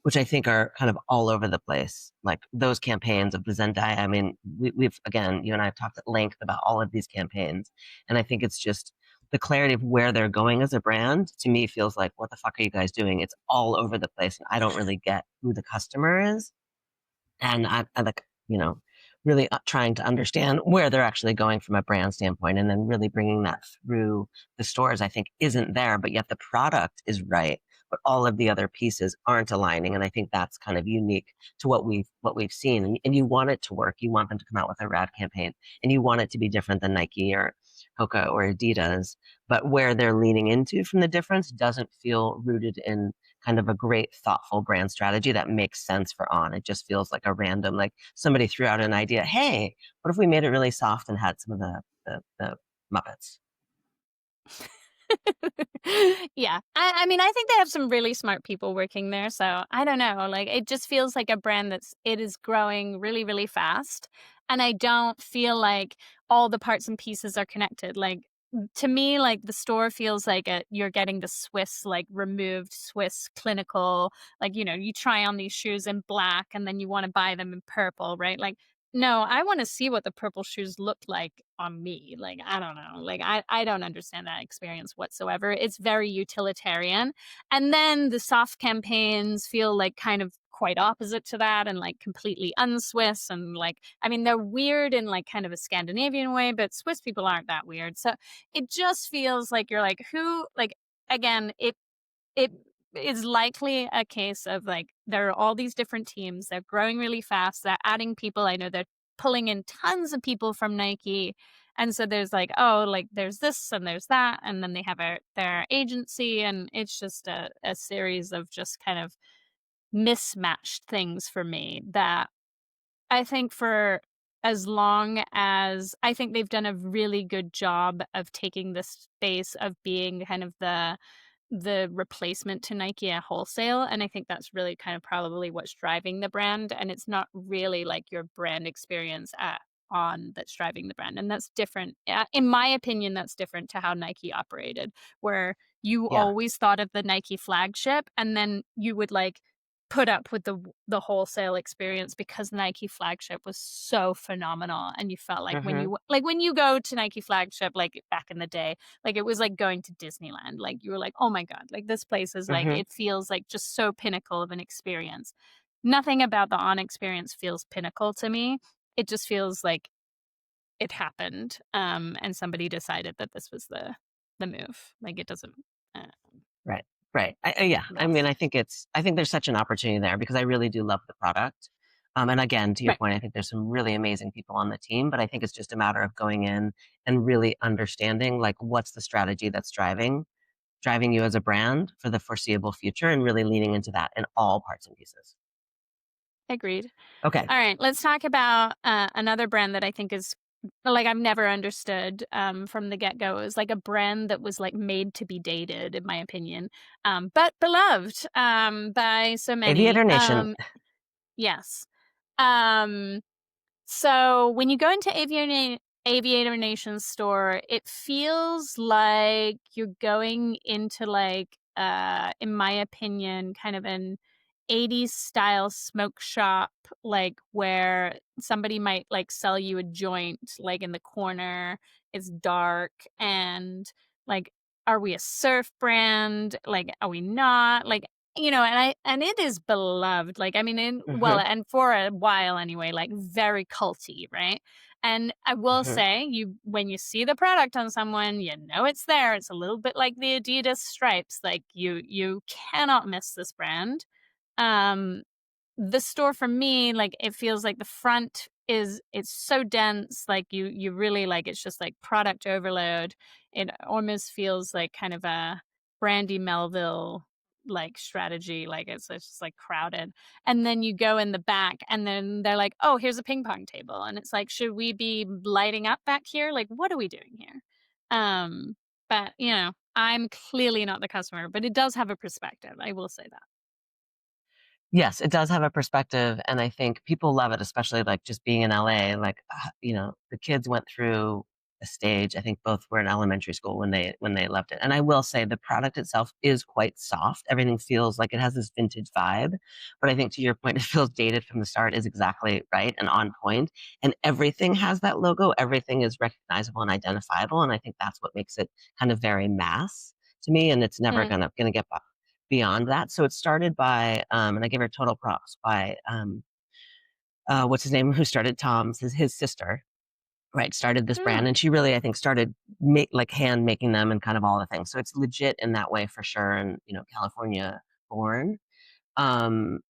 which I think are kind of all over the place, like those campaigns of the Zendaya. I mean, we've, again, you and I have talked at length about all of these campaigns. And I think it's just the clarity of where they're going as a brand to me feels like, what the fuck are you guys doing? It's all over the place. And I don't really get who the customer is. And I like, really trying to understand where they're actually going from a brand standpoint and then really bringing that through the stores, I think isn't there, but yet the product is right, but all of the other pieces aren't aligning. And I think that's kind of unique to what we've seen. And you want it to work. You want them to come out with a rad campaign and you want it to be different than Nike or Hoka or Adidas, but where they're leaning into from the difference doesn't feel rooted in kind of a great, thoughtful brand strategy that makes sense for On. It just feels like a random, like somebody threw out an idea. Hey, what if we made it really soft and had some of the Muppets? Yeah. I mean, I think they have some really smart people working there. So I don't know. Like, it just feels like a brand it is growing really, really fast. And I don't feel like all the parts and pieces are connected. Like, to me, like the store feels like you're getting the Swiss, like removed Swiss clinical, like, you try on these shoes in black and then you want to buy them in purple, right? Like, no, I want to see what the purple shoes look like on me. Like, I don't know. Like, I don't understand that experience whatsoever. It's very utilitarian. And then the soft campaigns feel like kind of quite opposite to that and like completely unswiss. And like, I mean, they're weird in like kind of a Scandinavian way, but Swiss people aren't that weird. So it just feels like you're like, who, like, again, it is likely a case of like there are all these different teams, they're growing really fast, they're adding people. I know they're pulling in tons of people from Nike, and so there's like, oh, like there's this and there's that, and then they have their agency, and it's just a series of just kind of mismatched things for me that I think for as long as I think they've done a really good job of taking the space of being kind of the replacement to Nike at wholesale. And I think that's really kind of probably what's driving the brand. And it's not really like your brand experience on that's driving the brand. And that's different. In my opinion, that's different to how Nike operated, where you Yeah. always thought of the Nike flagship and then you would like put up with the wholesale experience because Nike flagship was so phenomenal. And you felt like Mm-hmm. when you go to Nike flagship, like back in the day, like it was like going to Disneyland. Like you were like, oh my God, like this place is like, Mm-hmm. it feels like just so pinnacle of an experience. Nothing about the On experience feels pinnacle to me. It just feels like it happened. And somebody decided that this was the move. Like it doesn't Right. Right. Yeah. I mean, rough. I think there's such an opportunity there because I really do love the product. And again, to your Right. point, I think there's some really amazing people on the team, but I think it's just a matter of going in and really understanding like what's the strategy that's driving you as a brand for the foreseeable future and really leaning into that in all parts and pieces. Agreed. Okay. All right, let's talk about another brand that I think is like I've never understood from the get go. It was like a brand that was like made to be dated, in my opinion, but beloved by so many. Aviator Nation. Yes. Um, so when you go into Aviator Nation's store, it feels like you're going into like, in my opinion, kind of an 80s style smoke shop, like where somebody might like sell you a joint like in the corner. It's dark and like, are we a surf brand? Like, are we not? Like, and it is beloved. Like, I mean, well, Hmm. and for a while anyway, like very culty, right? And I will Hmm. say, when you see the product on someone, you know it's there. It's a little bit like the Adidas stripes. Like you cannot miss this brand. Um, the store for me, like it feels like the front it's so dense, like you really like it's just like product overload. It almost feels like kind of a Brandy Melville like strategy, like it's just like crowded. And then you go in the back and then they're like, oh, here's a ping pong table. And it's like, should we be lighting up back here? Like, what are we doing here? But I'm clearly not the customer, but it does have a perspective. I will say that. Yes, it does have a perspective, and I think people love it, especially like just being in LA. Like, the kids went through a stage. I think both were in elementary school when they loved it. And I will say the product itself is quite soft. Everything feels like it has this vintage vibe, but I think to your point, it feels dated from the start is exactly right and on point. And everything has that logo. Everything is recognizable and identifiable, and I think that's what makes it kind of very mass to me. And it's never Mm. gonna get beyond that. So it started by, and I give her total props by, what's his name? Who started Tom's? His sister, right? Started this brand, Mm. and she really, I think, started like hand making them and kind of all the things. So it's legit in that way for sure, and California born. Um,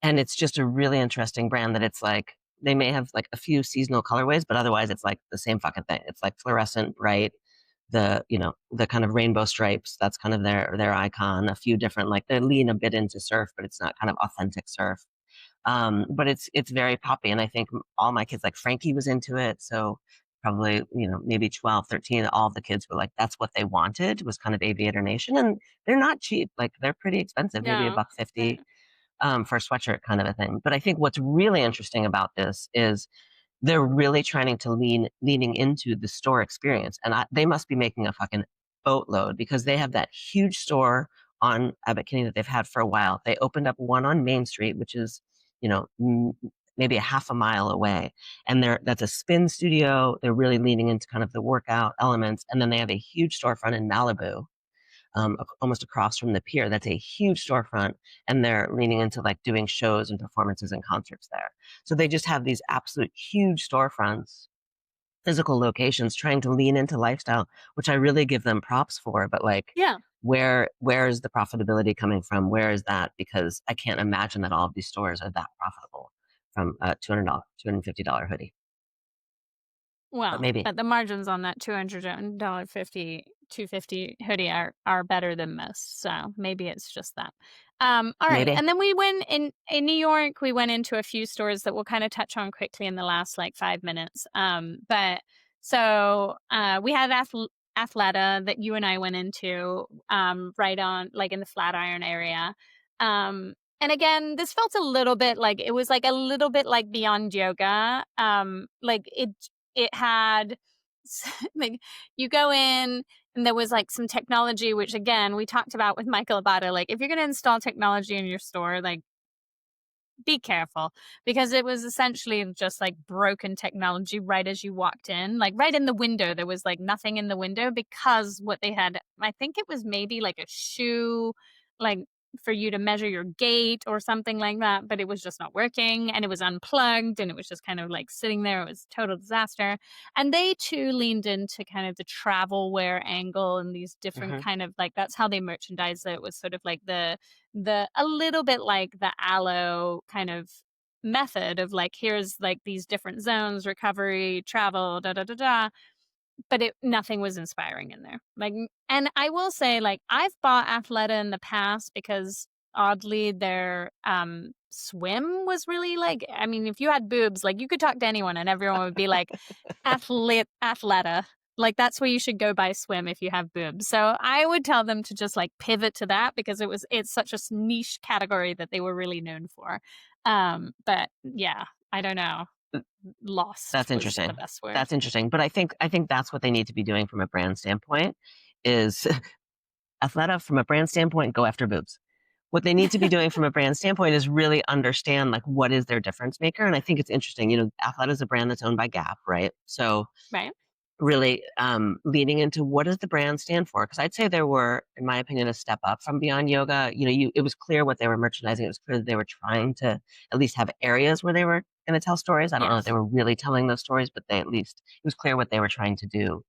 and it's just a really interesting brand that it's like they may have like a few seasonal colorways, but otherwise it's like the same fucking thing. It's like fluorescent, bright, the kind of rainbow stripes, that's kind of their icon. A few different, like they lean a bit into surf, but it's not kind of authentic surf. But it's very poppy, and I think all my kids, like Frankie was into it, so probably maybe 12, 13, all of the kids were like that's what they wanted, was kind of Aviator Nation. And they're not cheap, like they're pretty expensive, maybe a No. buck 50 for a sweatshirt kind of a thing. But I think what's really interesting about this is they're really trying to leaning into the store experience, and they must be making a fucking boatload because they have that huge store on Abbot Kinney that they've had for a while. They opened up one on Main Street, which is maybe a half a mile away, and that's a spin studio. They're really leaning into kind of the workout elements, and then they have a huge storefront in Malibu, almost across from the pier. That's a huge storefront, and they're leaning into like doing shows and performances and concerts there. So they just have these absolute huge storefronts, physical locations, trying to lean into lifestyle, which I really give them props for. But like, Yeah. where is the profitability coming from? Where is that? Because I can't imagine that all of these stores are that profitable from a $250 hoodie. But Well, maybe. but the margins on that $250 hoodie are better than most. So maybe it's just that. All right. Maybe. And then we went in New York, we went into a few stores that we'll kind of touch on quickly in the last like 5 minutes. But so we had Athleta that you and I went into right on like in the Flatiron area. And again, this felt a little bit like it was like a little bit like Beyond Yoga. Like it had like you go in and there was like some technology, which again, we talked about with Michael Abada. Like if you're going to install technology in your store, like be careful, because it was essentially just like broken technology right as you walked in, like right in the window. There was like nothing in the window because what they had, I think it was maybe like a shoe, like for you to measure your gait or something like that, but it was just not working and it was unplugged and it was just kind of like sitting there. It was a total disaster. And they too leaned into kind of the travel wear angle and these different kind of like, that's how they merchandise it, was sort of like the a little bit like the Aloe kind of method of like, here's like these different zones, recovery, travel, da da da da. But nothing was inspiring in there. Like, and I will say, like, I've bought Athleta in the past because oddly their swim was really like, I mean, if you had boobs, like you could talk to anyone and everyone would be like, Athleta. Like that's where you should go buy swim if you have boobs. So I would tell them to just like pivot to that, because it's such a niche category that they were really known for. But yeah, I don't know. Lost That's was interesting. the best word. That's interesting. But I think that's what they need to be doing from a brand standpoint is Athleta from a brand standpoint, go after boobs. What they need to be doing from a brand standpoint is really understand like what is their difference maker. And I think it's interesting, Athleta is a brand that's owned by Gap, right? So Right. really leaning into what does the brand stand for? Because I'd say there were, in my opinion, a step up from Beyond Yoga. It was clear what they were merchandising. It was clear that they were trying to at least have areas where they were going to tell stories. I don't know if they were really telling those stories, but it was clear what they were trying to do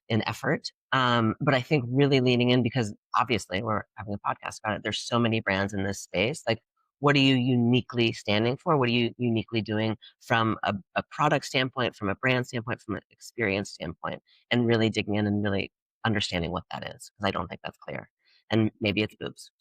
in effort. But I think really leaning in, because obviously we're having a podcast about it. There's so many brands in this space. Like, what are you uniquely standing for? What are you uniquely doing from a product standpoint, from a brand standpoint, from an experience standpoint, and really digging in and really understanding what that is? Because I don't think that's clear. And maybe it's boobs.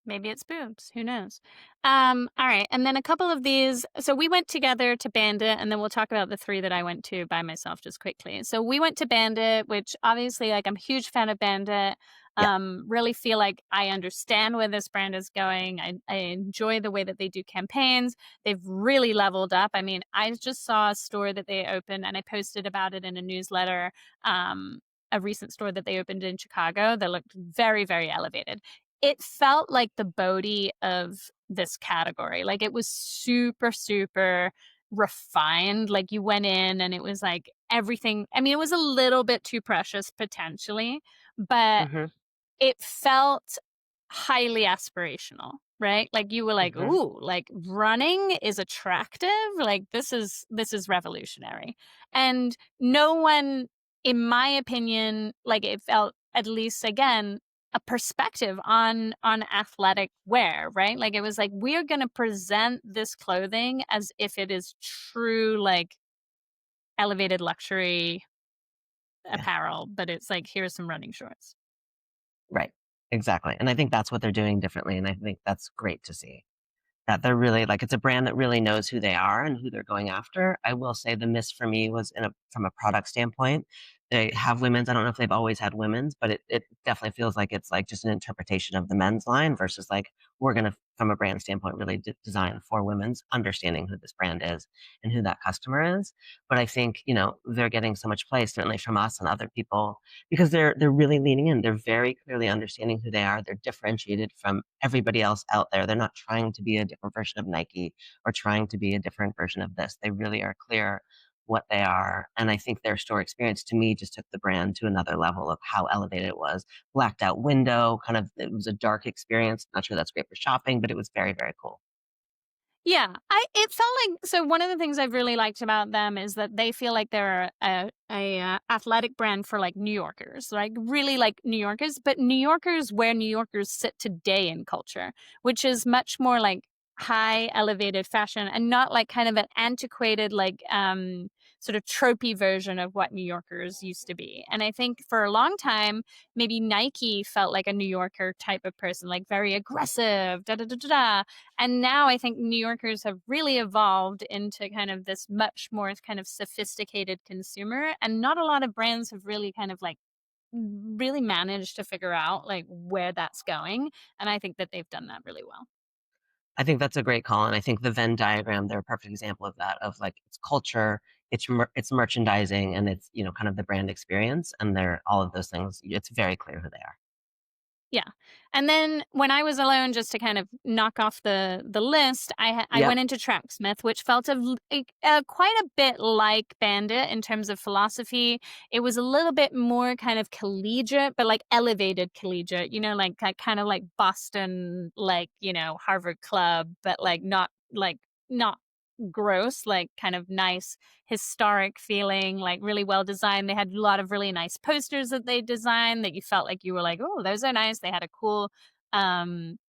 Maybe it's boobs. Who knows? All right. And then a couple of these. So we went together to Bandit, and then we'll talk about the 3 that I went to by myself just quickly. So we went to Bandit, which obviously, like, I'm a huge fan of Bandit. Yeah. Really feel like I understand where this brand is going. I enjoy the way that they do campaigns. They've really leveled up. I mean, I just saw a store that they opened, and I posted about it in a newsletter. A recent store that they opened in Chicago that looked very, very elevated. It felt like the Bodhi of this category. Like it was super, super refined. Like you went in and it was like everything. I mean, it was a little bit too precious potentially, but it felt highly aspirational, right? Like you were like, ooh, like running is attractive. Like this is revolutionary. And no one, in my opinion, like it felt, at least again, a perspective on athletic wear, right? Like it was like, we're going to present this clothing as if it is true, like elevated luxury apparel, but it's like, here's some running shorts. Right. Exactly. And I think that's what they're doing differently. And I think that's great to see that they're really like, it's a brand that really knows who they are and who they're going after. I will say the miss for me was from a product standpoint. They have women's. I don't know if they've always had women's, but it definitely feels like it's like just an interpretation of the men's line versus like, we're going to, from a brand standpoint, really design for women's, understanding who this brand is and who that customer is. But I think, they're getting so much play, certainly from us and other people, because they're really leaning in. They're very clearly understanding who they are. They're differentiated from everybody else out there. They're not trying to be a different version of Nike or trying to be a different version of this. They really are clear what they are. And I think their store experience to me just took the brand to another level of how elevated it was. Blacked out window, it was a dark experience. Not sure that's great for shopping, but it was very, very cool. Yeah, it felt like, so one of the things I've really liked about them is that they feel like they're a athletic brand for like New Yorkers, like really like New Yorkers, but New Yorkers where New Yorkers sit today in culture, which is much more like high elevated fashion and not like kind of an antiquated like sort of tropey version of what New Yorkers used to be. And I think for a long time, maybe Nike felt like a New Yorker type of person, like very aggressive, da da da da da. And now I think New Yorkers have really evolved into kind of this much more kind of sophisticated consumer. And not a lot of brands have really kind of like really managed to figure out like where that's going. And I think that they've done that really well. I think that's a great call, and I think the Venn diagram, they're a perfect example of that, of like it's culture, it's merchandising, and it's, you know, kind of the brand experience, and they're all of those things. It's very clear who they are. Yeah. And then when I was alone, just to kind of knock off the list, I Yep. went into Tracksmith, which felt quite a bit like Bandit in terms of philosophy. It was a little bit more kind of collegiate, but like elevated collegiate, you know, like kind of like Boston, like, you know, Harvard Club, but not gross, like kind of nice historic feeling, like really well designed. They had a lot of really nice posters that they designed that you felt like you were like, oh, those are nice. They had a cool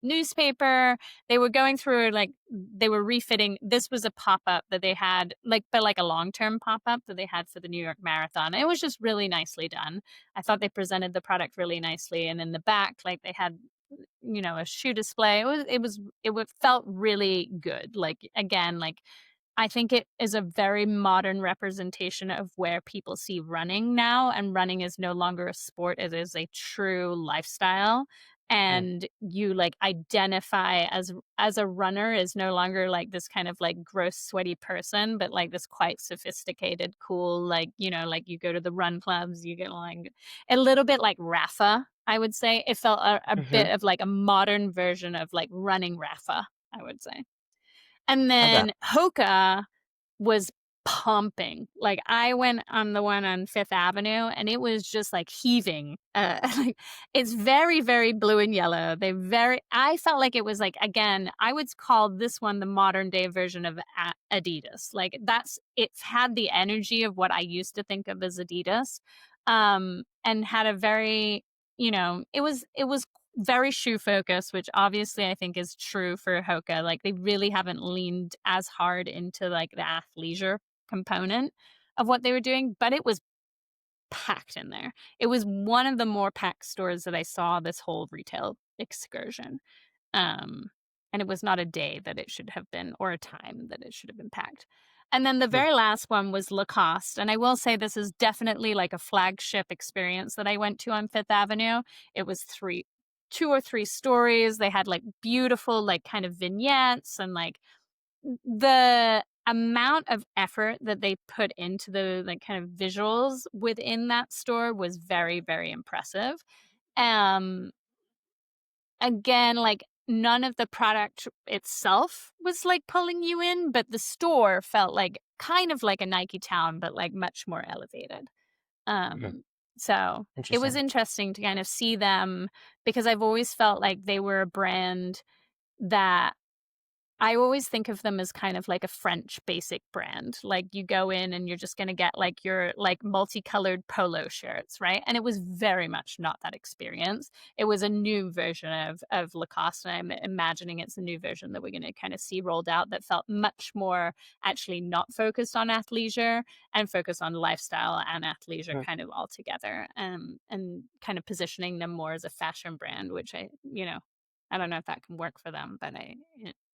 newspaper. They were going through, like, they were refitting. This was a pop-up that they had, like, but like a long-term pop-up that they had for the New York Marathon. It was just really nicely done. I thought they presented the product really nicely. And in the back, like, they had, you know, a shoe display. It felt really good. Like, again, like, I think it is a very modern representation of where people see running now, and running is no longer a sport, it is a true lifestyle. Right. And you like identify as a runner is no longer like this kind of like gross sweaty person, but like this quite sophisticated, cool, like, you know, like you go to the run clubs, you get like a little bit like Rafa, I would say. It felt a Hmm. bit of like a modern version of like running Rafa, I would say. And Love that. then Hoka was pumping. Like, I went on the one on Fifth Avenue, and it was just, like, heaving. Like, it's very, very blue and yellow. I felt like it was, like, again, I would call this one the modern day version of Adidas. Like, it's had the energy of what I used to think of as Adidas, and had a very, you know, it was very shoe focused, which obviously I think is true for Hoka. Like, they really haven't leaned as hard into like the athleisure component of what they were doing, but it was packed in there. It was one of the more packed stores that I saw this whole retail excursion. Um, and it was not a day that it should have been, or a time that it should have been packed. And then the Hmm. very last one was Lacoste. And I will say this is definitely like a flagship experience that I went to on Fifth Avenue. It was 2 or 3 stories. They had like beautiful, like kind of vignettes, and like the amount of effort that they put into the like kind of visuals within that store was very, very impressive. Um, Again, like, none of the product itself was like pulling you in, but the store felt like kind of like a Nike Town, but like much more elevated. Hmm. So it was Interesting. interesting to kind of see them, because I've always felt like they were a brand that I always think of them as kind of like a French basic brand. Like, you go in and you're just going to get like your like multicolored polo shirts, right? And it was very much not that experience. It was a new version of Lacoste, and I'm imagining it's a new version that we're going to kind of see rolled out that felt much more actually not focused on athleisure, and focused on lifestyle and athleisure Mhm. kind of all together, and kind of positioning them more as a fashion brand, which I don't know if that can work for them, but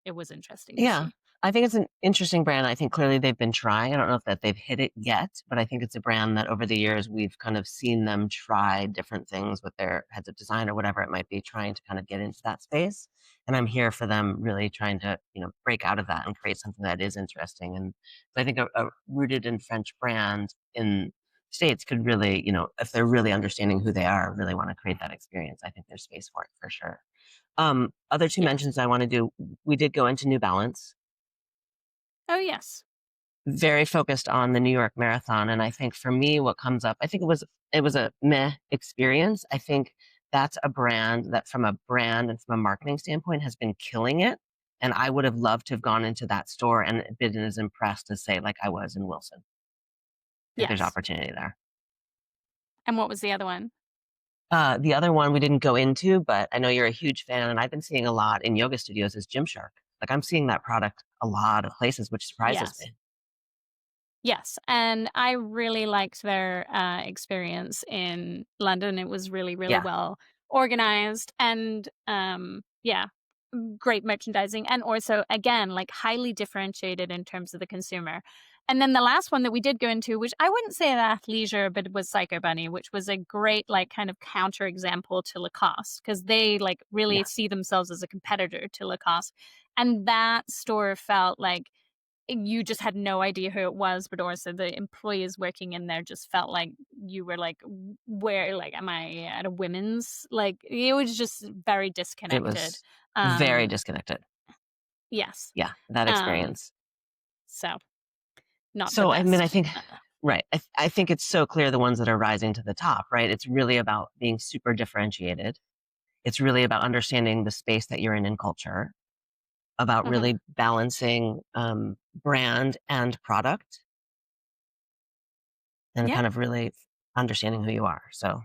it was interesting to Yeah, see. I think it's an interesting brand. I think clearly they've been trying. I don't know if that they've hit it yet, but I think it's a brand that over the years we've kind of seen them try different things with their heads of design or whatever it might be, trying to kind of get into that space. And I'm here for them really trying to, you know, break out of that and create something that is interesting. And so I think a rooted in French brand in States could really, you know, if they're really understanding who they are, really want to create that experience. I think there's space for it for sure. Other two Yes. mentions I want to do, we did go into New Balance, Oh, yes. very focused on the New York Marathon. And I think for me, what comes up, I think it was a meh experience. I think that's a brand that from a brand and from a marketing standpoint has been killing it. And I would have loved to have gone into that store and been as impressed as say like I was in Wilson, if there's Yes. opportunity there. And what was the other one? The other one we didn't go into, but I know you're a huge fan, and I've been seeing a lot in yoga studios is Gymshark. Like I'm seeing that product a lot of places, which surprises Yes. me. Yes, and I really liked their experience in London. It was really, really Yeah. well organized, and yeah, great merchandising, and also again like highly differentiated in terms of the consumer. And then the last one that we did go into, which I wouldn't say an athleisure, but it was Psycho Bunny, which was a great like kind of counter example to Lacoste, because they like really Yeah. see themselves as a competitor to Lacoste. And that store felt like you just had no idea who it was, but also the employees working in there just felt like you were like, where, like, am I at a women's? Like, it was just very It disconnected. was very disconnected. Yes. Yeah, that Um, experience. so not the So, I mean, I best. think right. I think it's so clear the ones that are rising to the top, right? It's really about being super differentiated. It's really about understanding the space that you're in culture, about Mhm. really balancing brand and product, and Yeah. kind of really understanding who you are. So,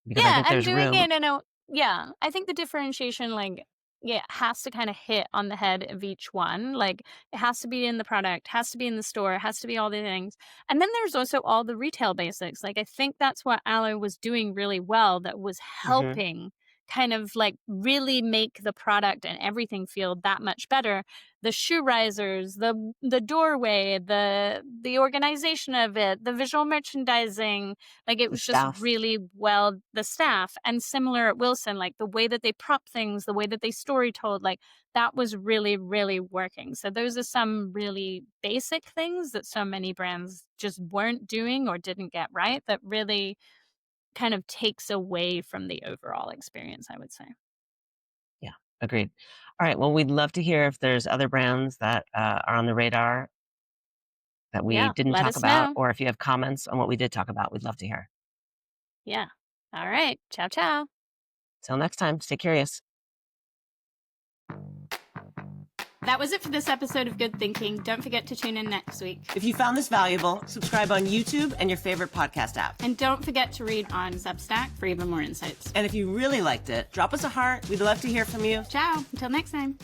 because I Yeah, think and there's doing room. it in a yeah, I think the differentiation, like, yeah, has to kind of hit on the head of each one. Like, it has to be in the product, has to be in the store, has to be all the things. And then there's also all the retail basics. Like, I think that's what Aloe was doing really well, that was Hmm. helping kind of like really make the product and everything feel that much better. The shoe risers, the doorway, the organization of it, the visual merchandising, like it The was just staff. really well, the staff, and similar at Wilson, like the way that they prop things, the way that they story told, like that was really, really working. So those are some really basic things that so many brands just weren't doing or didn't get right, that really kind of takes away from the overall experience, I would say. Yeah, agreed. All right. Well, we'd love to hear if there's other brands that are on the radar that we Yeah, didn't let talk us about, know. or if you have comments on what we did talk about, we'd love to hear. Yeah. All right. Ciao, ciao. Till next time, stay curious. That was it for this episode of Good Thinking. Don't forget to tune in next week. If you found this valuable, subscribe on YouTube and your favorite podcast app. And don't forget to read on Substack for even more insights. And if you really liked it, drop us a heart. We'd love to hear from you. Ciao. Until next time.